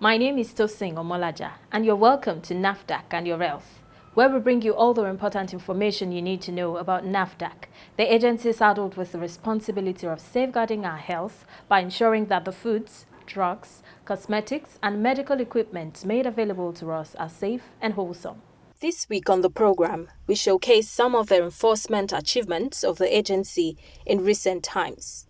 My name is Tosing Omolaja, and you're welcome to NAFDAC and Your Health, where we bring you all the important information you need to know about NAFDAC. The agency is saddled with the responsibility of safeguarding our health by ensuring that the foods, drugs, cosmetics, and medical equipment made available to us are safe and wholesome. This week on the program, we showcase some of the enforcement achievements of the agency in recent times.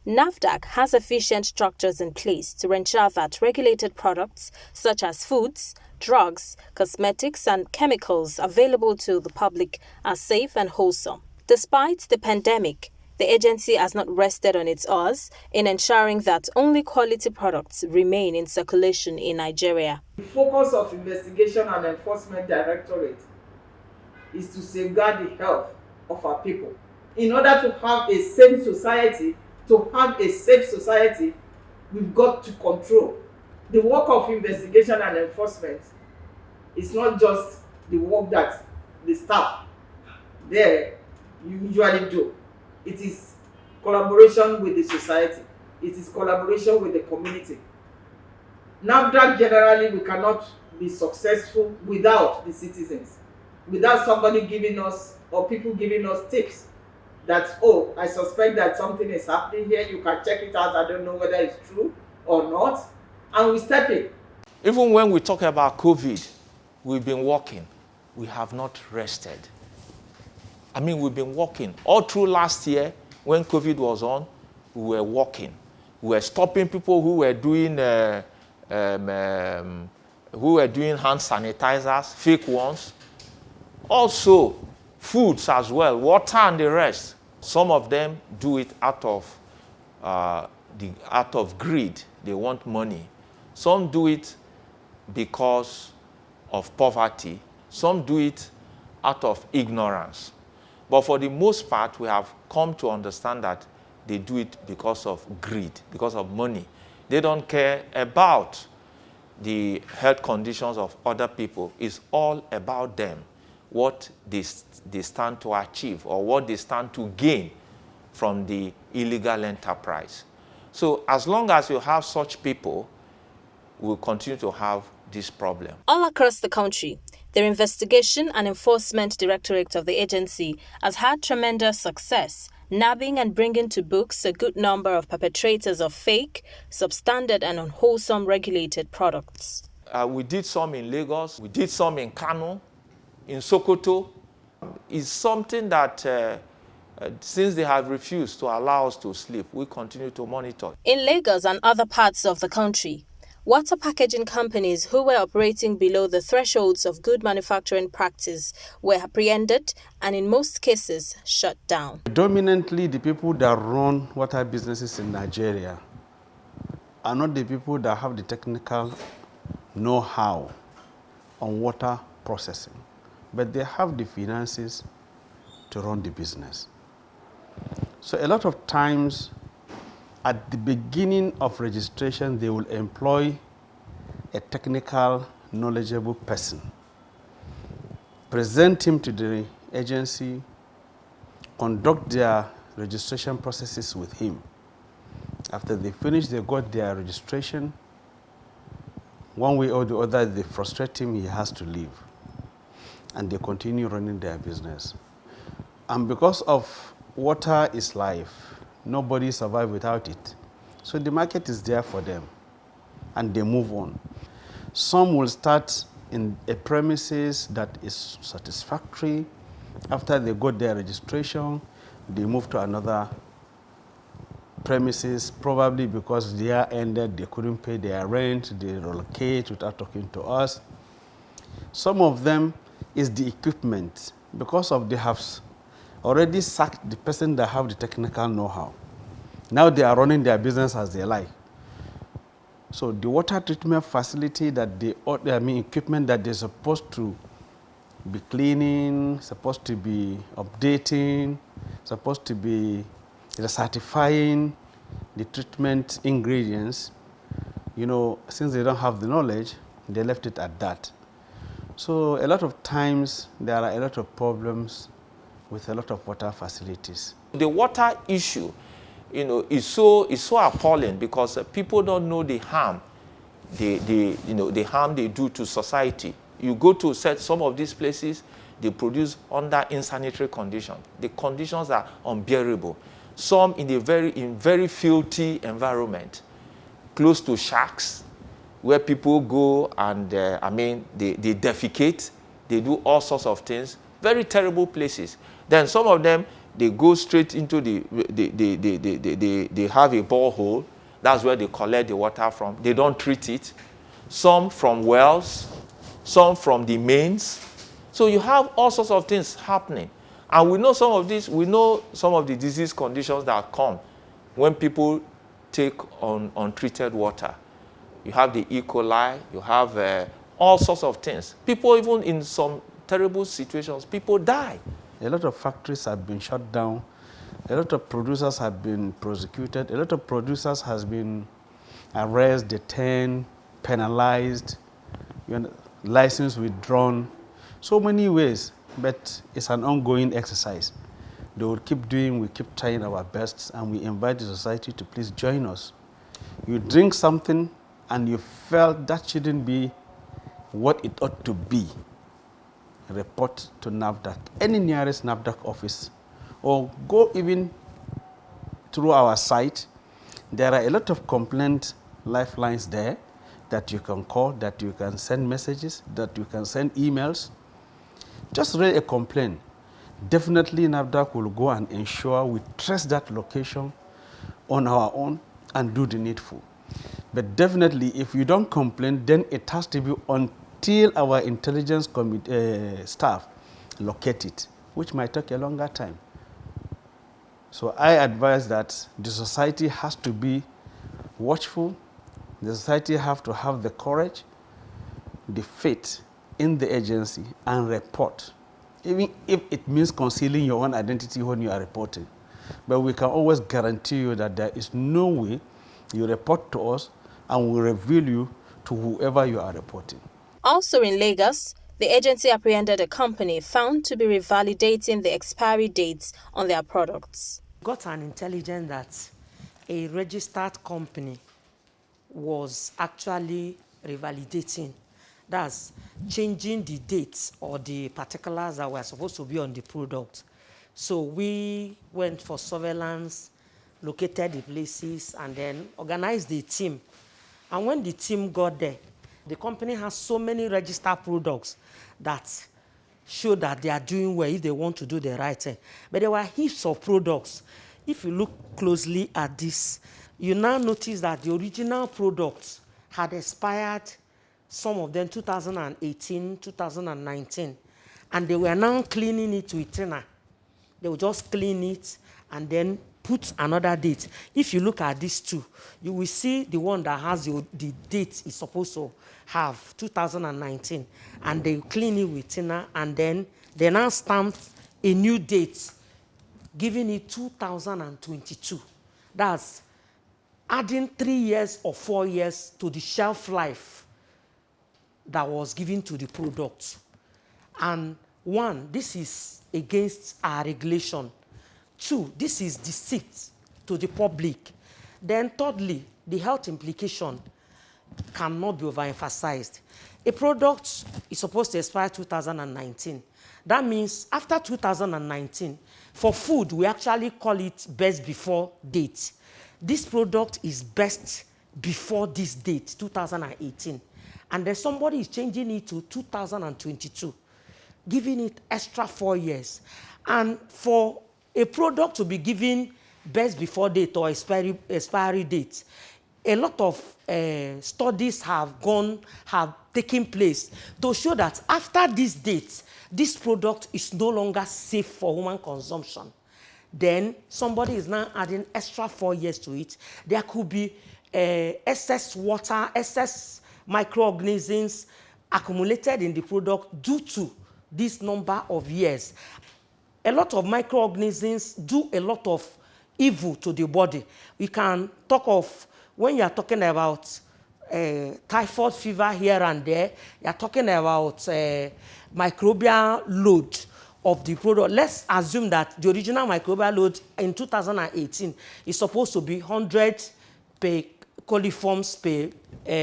NAFDAC has efficient structures in place to ensure that regulated products such as foods, drugs, cosmetics, and chemicals available to the public are safe and wholesome. Despite the pandemic, the agency has not rested on its oars in ensuring that only quality products remain in circulation in Nigeria. The focus of Investigation and Enforcement Directorate is to safeguard the health of our people. In order to have a safe society, we've got to control. The work of investigation and enforcement is not just the work that the staff there usually do. It is collaboration with the society. It is collaboration with the community. NAFDAC generally, we cannot be successful without the citizens, without somebody giving us or people giving us tips that, oh, I suspect that something is happening here, you can check it out, I don't know whether it's true or not, and we step in. Even when we talk about COVID, we've been working. We have not rested. I mean, we've been working. All through last year, when COVID was on, we were working. We were stopping people who were doing hand sanitizers, fake ones. Also, foods as well, water and the rest. Some of them do it out of greed. They want money. Some do it because of poverty. Some do it out of ignorance. But for the most part, we have come to understand that they do it because of greed, because of money. They don't care about the health conditions of other people. It's all about them, what they stand to achieve or what they stand to gain from the illegal enterprise. So as long as you have such people, we'll continue to have this problem. All across the country, the Investigation and Enforcement Directorate of the agency has had tremendous success, nabbing and bringing to books a good number of perpetrators of fake, substandard and unwholesome regulated products. We did some in Lagos, we did some in Kano, in Sokoto. Is something that since they have refused to allow us to sleep, we continue to monitor. In Lagos and other parts of the country, water packaging companies who were operating below the thresholds of good manufacturing practice were apprehended and in most cases shut down. Dominantly, the people that run water businesses in Nigeria are not the people that have the technical know-how on water processing, but they have the finances to run the business. So a lot of times, at the beginning of registration, they will employ a technical, knowledgeable person, present him to the agency, conduct their registration processes with him. After they finish, they got their registration. One way or the other, they frustrate him, he has to leave. And they continue running their business. And because of water is life, nobody survives without it. So the market is there for them, and they move on. Some will start in a premises that is satisfactory. After they got their registration, they move to another premises, probably because the year ended, they couldn't pay their rent, they relocate without talking to us. Some of them is the equipment, because of they have already sacked the person that have the technical know-how. Now they are running their business as they like. So the water treatment facility that equipment that they're supposed to be cleaning, supposed to be updating, supposed to be certifying the treatment ingredients, since they don't have the knowledge, they left it at that. So a lot of times there are a lot of problems with a lot of water facilities. The water issue, is so appalling because people don't know the harm the harm they do to society. You go to some of these places, they produce under insanitary conditions. The conditions are unbearable. Some in very filthy environment, close to shacks, where people go and they defecate, they do all sorts of things. Very terrible places. Then some of them, they go straight into they have a borehole. That's where they collect the water from. They don't treat it. Some from wells, some from the mains. So you have all sorts of things happening. And we know some of these, we know some of the disease conditions that come when people take on untreated water. You have the E. coli, you have all sorts of things. People, even in some terrible situations, people die. A lot of factories have been shut down. A lot of producers have been prosecuted. A lot of producers has been arrested, detained, penalized, license withdrawn. So many ways, but it's an ongoing exercise. They will keep doing, we keep trying our best, and we invite the society to please join us. You drink something and you felt that shouldn't be what it ought to be, report to NAFDAC, any nearest NAFDAC office, or go even through our site. There are a lot of complaint lifelines there that you can call, that you can send messages, that you can send emails. Just raise a complaint. Definitely NAFDAC will go and ensure we trace that location on our own and do the needful. But definitely, if you don't complain, then it has to be until our intelligence staff locate it, which might take a longer time. So I advise that the society has to be watchful. The society have to have the courage, the faith in the agency, and report, even if it means concealing your own identity when you are reporting. But we can always guarantee you that there is no way you report to us and we'll reveal you to whoever you are reporting. Also in Lagos, the agency apprehended a company found to be revalidating the expiry dates on their products. Got an intelligence that a registered company was actually revalidating. That's changing the dates or the particulars that were supposed to be on the product. So we went for surveillance, located the places, and then organized the team. And when the team got there, the company has so many registered products that show that they are doing well if they want to do the right thing. But there were heaps of products. If you look closely at this, you now notice that the original products had expired, some of them 2018, 2019, and they were now cleaning it with thinner. They will just clean it and then put another date. If you look at these two, you will see the one that has the date is supposed to have 2019, and they clean it with thinner, and then they now stamp a new date, giving it 2022. That's adding 3 years or 4 years to the shelf life that was given to the product. And one, this is against our regulation. Two, this is deceit to the public. Then thirdly, the health implication cannot be overemphasized. A product is supposed to expire 2019. That means after 2019, for food, we actually call it best before date. This product is best before this date, 2018. And then somebody is changing it to 2022, giving it extra 4 years. And for a product to be given best before date or expiry date, a lot of studies have taken place to show that after this date, this product is no longer safe for human consumption. Then somebody is now adding extra 4 years to it. There could be excess water, excess microorganisms accumulated in the product due to this number of years. A lot of microorganisms do a lot of evil to the body. We can talk of, when you are talking about typhoid fever here and there, you are talking about microbial load of the product. Let's assume that the original microbial load in 2018 is supposed to be 100 per coliforms per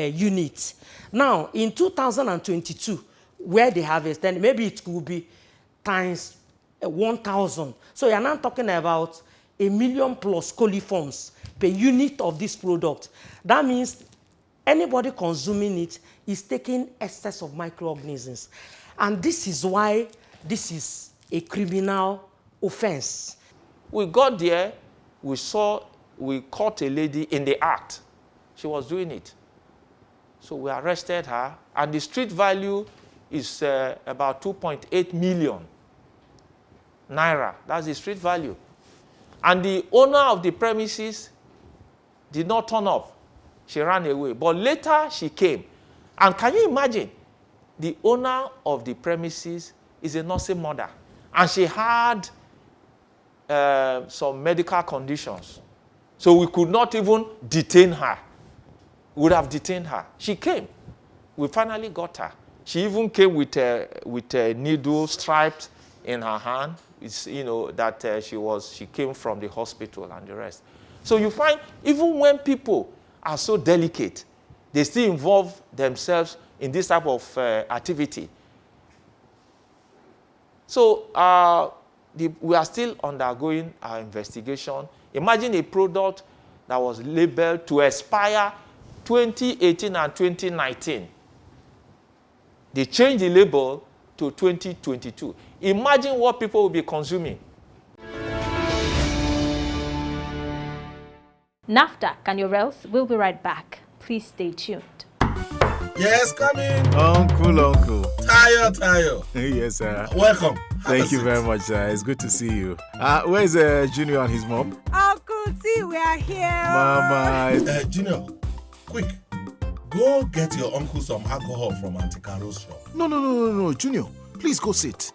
unit. Now, in 2022, where they have extended, maybe it could be times 1,000. So you're now talking about 1 million plus coliforms per unit of this product. That means anybody consuming it is taking excess of microorganisms. And this is why this is a criminal offense. We got there, we caught a lady in the act. She was doing it. So we arrested her, and the street value is about 2.8 million naira. That's the street value. And the owner of the premises did not turn up. She ran away. But later she came. And can you imagine? The owner of the premises is a nursing mother. And she had some medical conditions. So we could not even detain her. We would have detained her. She came. We finally got her. She even came with a needle striped in her hand. It's, you know, that she came from the hospital and the rest. So you find even when people are so delicate, they still involve themselves in this type of activity. So we are still undergoing our investigation. Imagine a product that was labeled to expire 2018 and 2019. They changed the label to 2022. Imagine what people will be consuming. NAFDAC and your wealth. We'll be right back. Please stay tuned. Yes, come in. Uncle. Tayo. Yes, sir. Welcome. Thank you very much, sir. It's good to see you. Where's Junior and his mom? Uncle T, we are here. Mama. Junior, quick. Go get your uncle some alcohol from Auntie Carol's shop. No, Junior. Please go sit.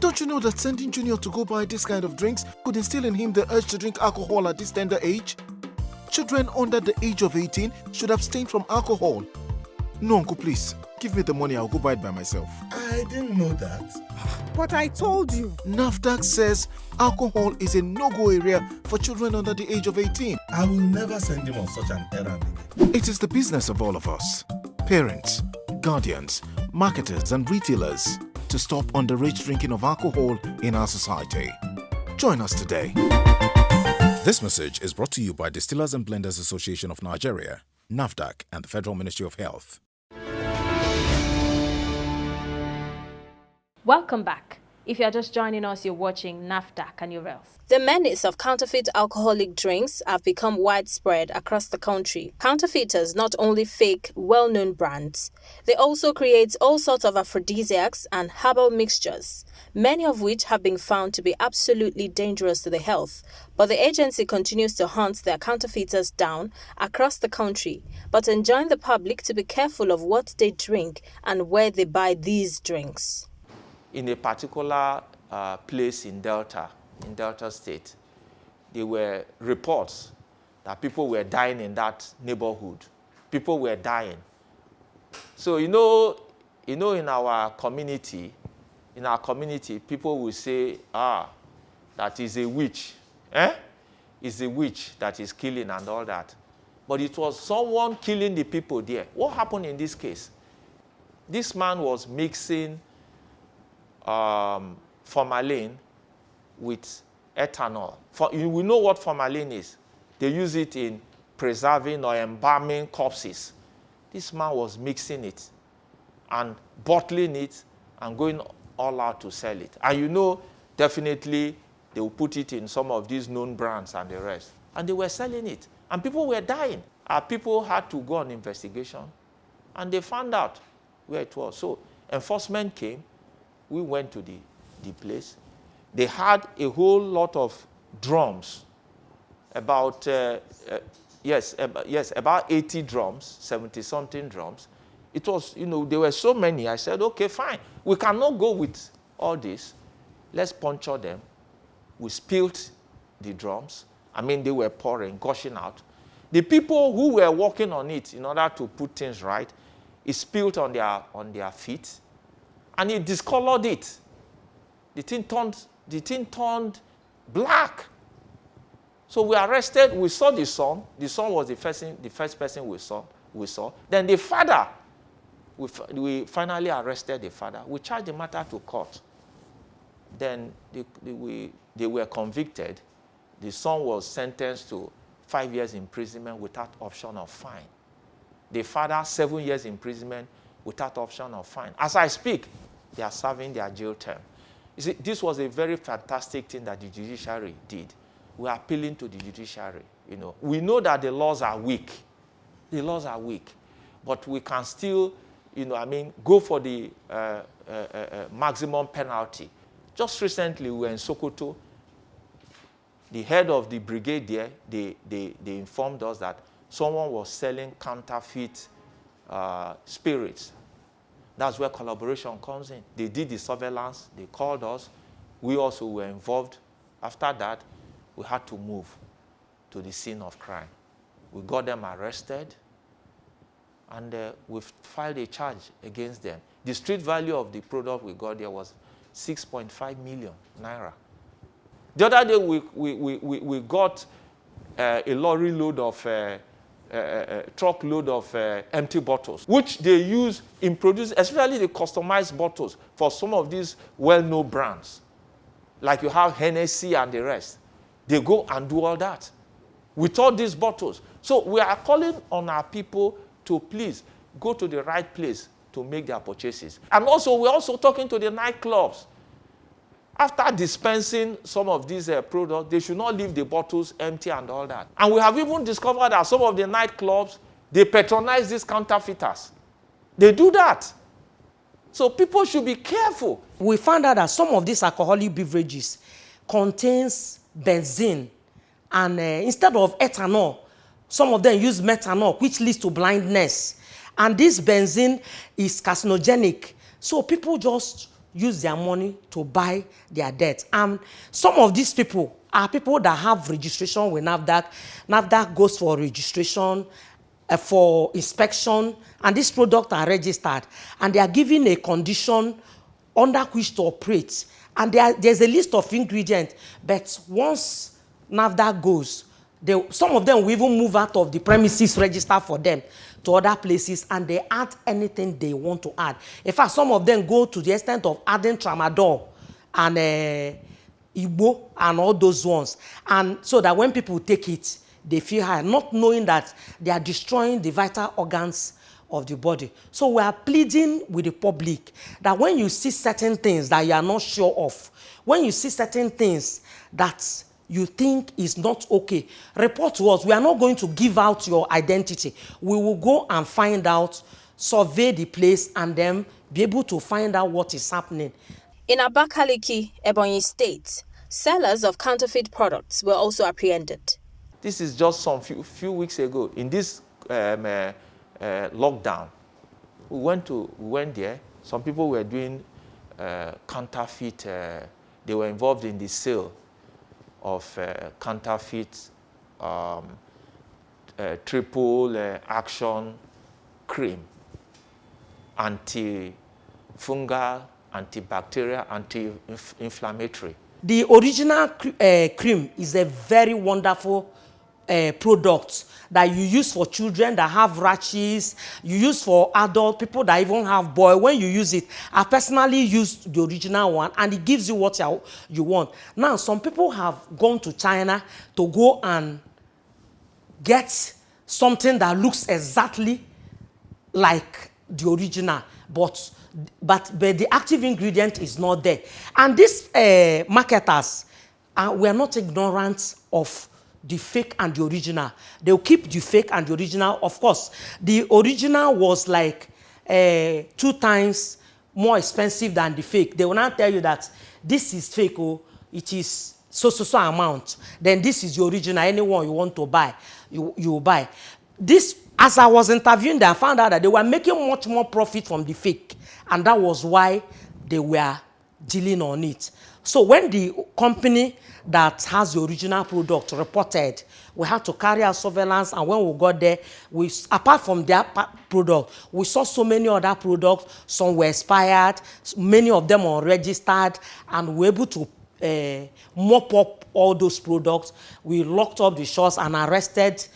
Don't you know that sending Junior to go buy this kind of drinks could instill in him the urge to drink alcohol at this tender age? Children under the age of 18 should abstain from alcohol. No, Uncle, please. Give me the money. I'll go buy it by myself. I didn't know that. But I told you. NAFDAC says alcohol is a no-go area for children under the age of 18. I will never send him on such an errand again. It is the business of all of us, parents, guardians, marketers and retailers, to stop underage drinking of alcohol in our society. Join us today. This message is brought to you by Distillers and Blenders Association of Nigeria, NAFDAC, and the Federal Ministry of Health. Welcome back. If you are just joining us, you're watching NAFDAC and your wealth. The menace of counterfeit alcoholic drinks have become widespread across the country. Counterfeiters not only fake well-known brands, they also create all sorts of aphrodisiacs and herbal mixtures, many of which have been found to be absolutely dangerous to the health. But the agency continues to hunt their counterfeiters down across the country, but enjoin the public to be careful of what they drink and where they buy these drinks. In a particular place in Delta State, there were reports that people were dying in that neighborhood. People were dying. So, in our community, people will say, that is a witch. It's a witch that is killing and all that. But it was someone killing the people there. What happened in this case? This man was mixing formalin with ethanol. We know what formalin is. They use it in preserving or embalming corpses. This man was mixing it and bottling it and going all out to sell it. And definitely they will put it in some of these known brands and the rest. And they were selling it. And people were dying. Our people had to go on investigation. And they found out where it was. So enforcement came. We went to the place. They had a whole lot of drums, about 80 drums, 70-something drums. It was, there were so many. I said, okay, fine. We cannot go with all this. Let's puncture them. We spilled the drums. They were pouring, gushing out. The people who were working on it in order to put things right, it spilled on their feet. And it discolored it. The thing turned black. So we arrested, we saw the son. The son was the first person we saw. Then the father, we finally arrested the father. We charged the matter to court. Then they were convicted. The son was sentenced to 5 years imprisonment without option of fine. The father, 7 years imprisonment without option of fine. As I speak, they are serving their jail term. You see, this was a very fantastic thing that the judiciary did. We are appealing to the judiciary. We know that the laws are weak. The laws are weak. But we can still, go for the maximum penalty. Just recently, we were in Sokoto. The head of the brigade there, they informed us that someone was selling counterfeit spirits. That's where collaboration comes in. They did the surveillance. They called us. We also were involved. After that, we had to move to the scene of crime. We got them arrested, and we filed a charge against them. The street value of the product we got there was 6.5 million naira. The other day, we got a lorry load of, truckload of empty bottles, which they use in producing, especially the customized bottles for some of these well-known brands. Like you have Hennessy and the rest. They go and do all that with all these bottles. So we are calling on our people to please go to the right place to make their purchases. And also, we're also talking to the nightclubs. After dispensing some of these products, they should not leave the bottles empty and all that. And we have even discovered that some of the nightclubs, they patronize these counterfeiters. They do that. So people should be careful. We found out that some of these alcoholic beverages contains benzene, and instead of ethanol, some of them use methanol, which leads to blindness. And this benzene is carcinogenic. So people just use their money to buy their debt. And some of these people are people that have registration with NAFDAC. NAFDAC goes for registration, for inspection, and these products are registered. And they are given a condition under which to operate. And there's a list of ingredients, but once NAFDAC goes, some of them will even move out of the premises registered for them to other places, and they add anything they want to add. In fact, some of them go to the extent of adding tramadol and Igbo and all those ones. And so that when people take it, they feel high, not knowing that they are destroying the vital organs of the body. So we are pleading with the public that when you see certain things that you are not sure of, when you see certain things that you think is not okay, report to us. We are not going to give out your identity. We will go and find out, survey the place, and then be able to find out what is happening. In Abakaliki, Ebonyi State, sellers of counterfeit products were also apprehended. This is just some few weeks ago. In this lockdown, we went there. Some people were doing counterfeit. They were involved in the sale of counterfeit triple action cream, antifungal, antibacterial, anti-inflammatory. The original cream is a very wonderful product that you use for children that have rashes, you use for adult people that even have boil. When you use it, I personally used the original one, and it gives you what you want. Now, some people have gone to China to go and get something that looks exactly like the original, but the active ingredient is not there. And these marketers, we are not ignorant of the fake and the original. They'll keep the fake and the original. Of course, the original was like 2 times more expensive than the fake. They will not tell you that this is fake, oh, it is so amount. Then this is the original. Anyone you want to buy, you buy. This, as I was interviewing them, I found out that they were making much more profit from the fake. And that was why they were dealing on it. So when the company that has the original product reported, we had to carry out surveillance, and when we got there, apart from their product, we saw so many other products. Some were expired, many of them unregistered, and we were able to mop up all those products. We locked up the shops and arrested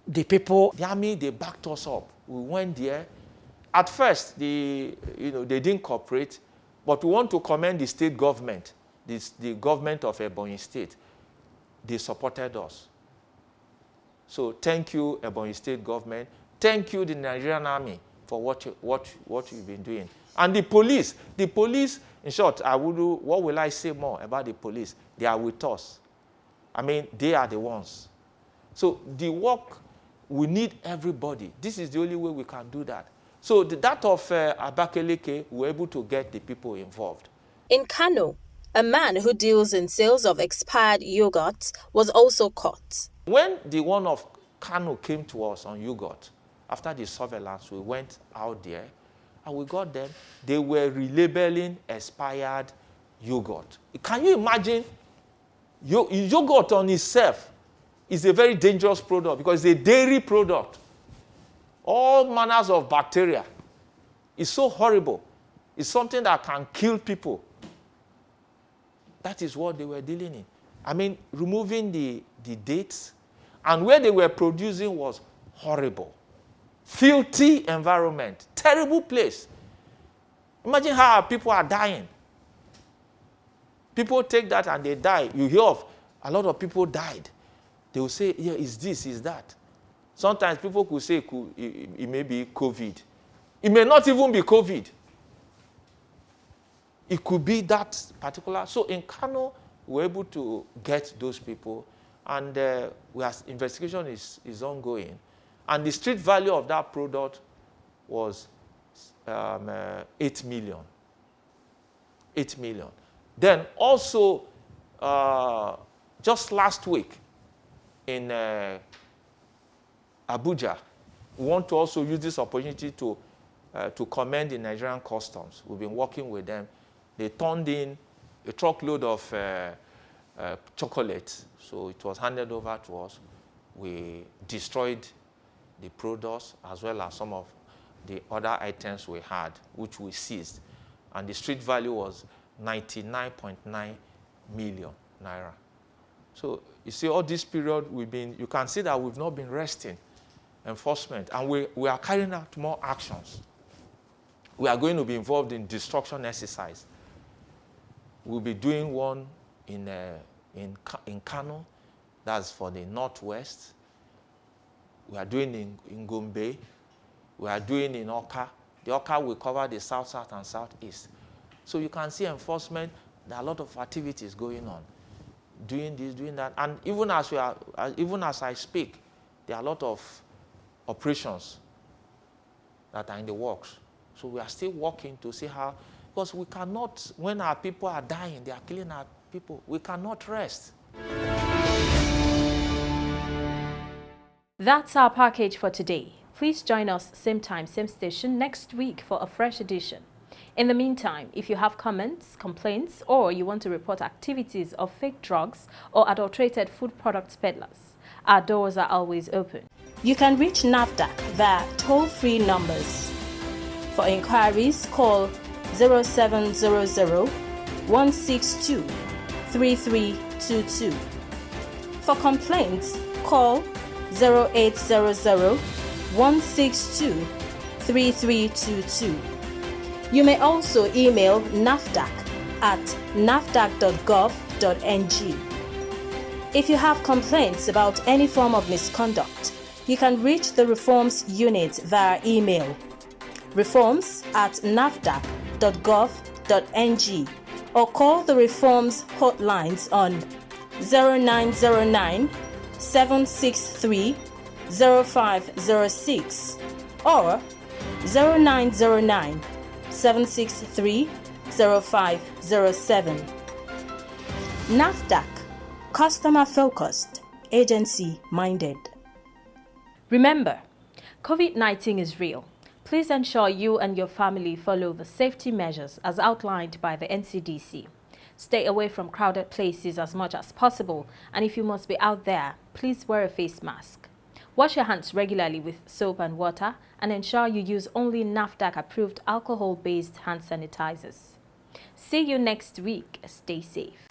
the people. The army, they backed us up. We went there. At first, they didn't cooperate, but we want to commend the state government, the government of Ebonyi State. They supported us. So thank you, Ebonyi State government. Thank you, the Nigerian Army, for what you've been doing. And the police, in short, what will I say more about the police? They are with us. I mean, they are the ones. So the work, we need everybody. This is the only way we can do that. So that of Abakaliki, we're able to get the people involved. In Kano, a man who deals in sales of expired yogurt was also caught. When the one of Kano came to us on yogurt, after the surveillance, we went out there and we got them. They were relabeling expired yogurt. Can you imagine? Yogurt on itself is a very dangerous product because it's a dairy product. All manners of bacteria. It's so horrible. It's something that can kill people. That is what they were dealing in. I mean, removing the dates, and where they were producing was horrible. Filthy environment, terrible place. Imagine how people are dying. People take that and they die. You hear of a lot of people died. They will say, yeah, it's this, it's that. Sometimes people could say it may be COVID. It may not even be COVID. It could be that particular. So in Kano, we're able to get those people, and investigation is ongoing. And the street value of that product was 8 million. 8 million. Then also, just last week in Abuja, we want to also use this opportunity to commend the Nigerian customs. We've been working with them. They turned in a truckload of chocolate, so it was handed over to us. We destroyed the products as well as some of the other items we had, which we seized. And the street value was 99.9 million naira. So you see, all this period you can see that we've not been resting enforcement, and we are carrying out more actions. We are going to be involved in destruction exercise. We'll be doing one in Kano, that's for the northwest. We are doing in Gombe. We are doing in Oka. The Oka will cover the south, south, and southeast. So you can see enforcement. There are a lot of activities going on, doing this, doing that, and even as I speak, there are a lot of operations that are in the works. So we are still working to see how, because we cannot, when our people are dying, they are killing our people, we cannot rest. That's our package for today. Please join us same time, same station next week for a fresh edition. In the meantime, if you have comments, complaints, or you want to report activities of fake drugs or adulterated food products peddlers, our doors are always open. You can reach NAFDAC via toll-free numbers. For inquiries, call 0700 162 3322. For complaints, call 0800 162 3322. You may also email NAFDAC at nafdac.gov.ng. If you have complaints about any form of misconduct, you can reach the Reforms Unit via email reforms@nafdac.gov.ng or call the Reforms hotlines on 0909 763 0506 or 0909 763 0507. NAFDAC, customer focused, agency minded. Remember, COVID-19 is real. Please ensure you and your family follow the safety measures as outlined by the NCDC. Stay away from crowded places as much as possible, and if you must be out there, please wear a face mask. Wash your hands regularly with soap and water, and ensure you use only NAFDAC-approved alcohol-based hand sanitizers. See you next week. Stay safe.